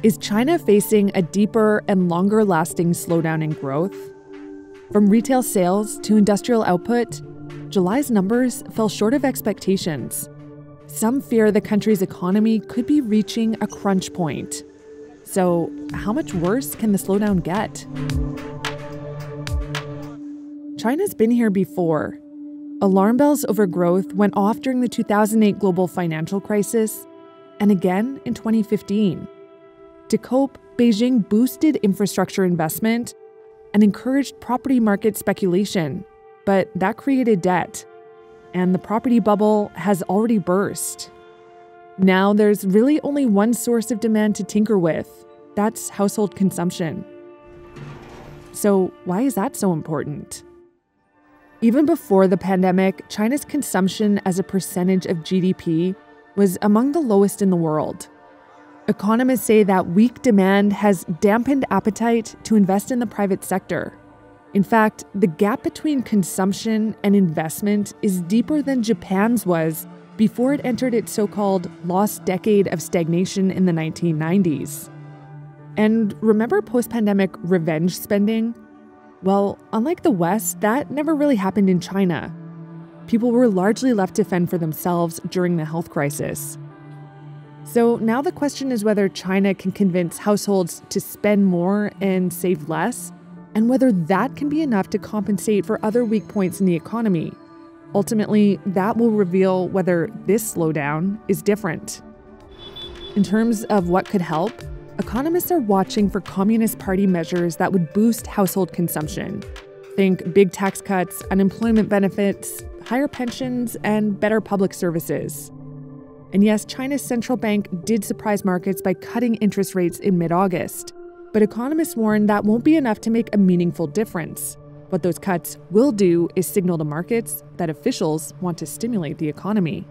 Is China facing a deeper and longer-lasting slowdown in growth? From retail sales to industrial output, July's numbers fell short of expectations. Some fear the country's economy could be reaching a crunch point. So, how much worse can the slowdown get? China's been here before. Alarm bells over growth went off during the 2008 global financial crisis, and again in 2015. To cope, Beijing boosted infrastructure investment and encouraged property market speculation, but that created debt. And the property bubble has already burst. Now there's really only one source of demand to tinker with. That's household consumption. So why is that so important? Even before the pandemic, China's consumption as a percentage of GDP was among the lowest in the world. Economists say that weak demand has dampened appetite to invest in the private sector. In fact, the gap between consumption and investment is deeper than Japan's was before it entered its so-called lost decade of stagnation in the 1990s. And remember post-pandemic revenge spending? Well, unlike the West, that never really happened in China. People were largely left to fend for themselves during the health crisis. So now the question is whether China can convince households to spend more and save less, and whether that can be enough to compensate for other weak points in the economy. Ultimately, that will reveal whether this slowdown is different. In terms of what could help, economists are watching for Communist Party measures that would boost household consumption. Think big tax cuts, unemployment benefits, higher pensions, and better public services. And yes, China's central bank did surprise markets by cutting interest rates in mid-August. But economists warn that won't be enough to make a meaningful difference. What those cuts will do is signal to markets that officials want to stimulate the economy.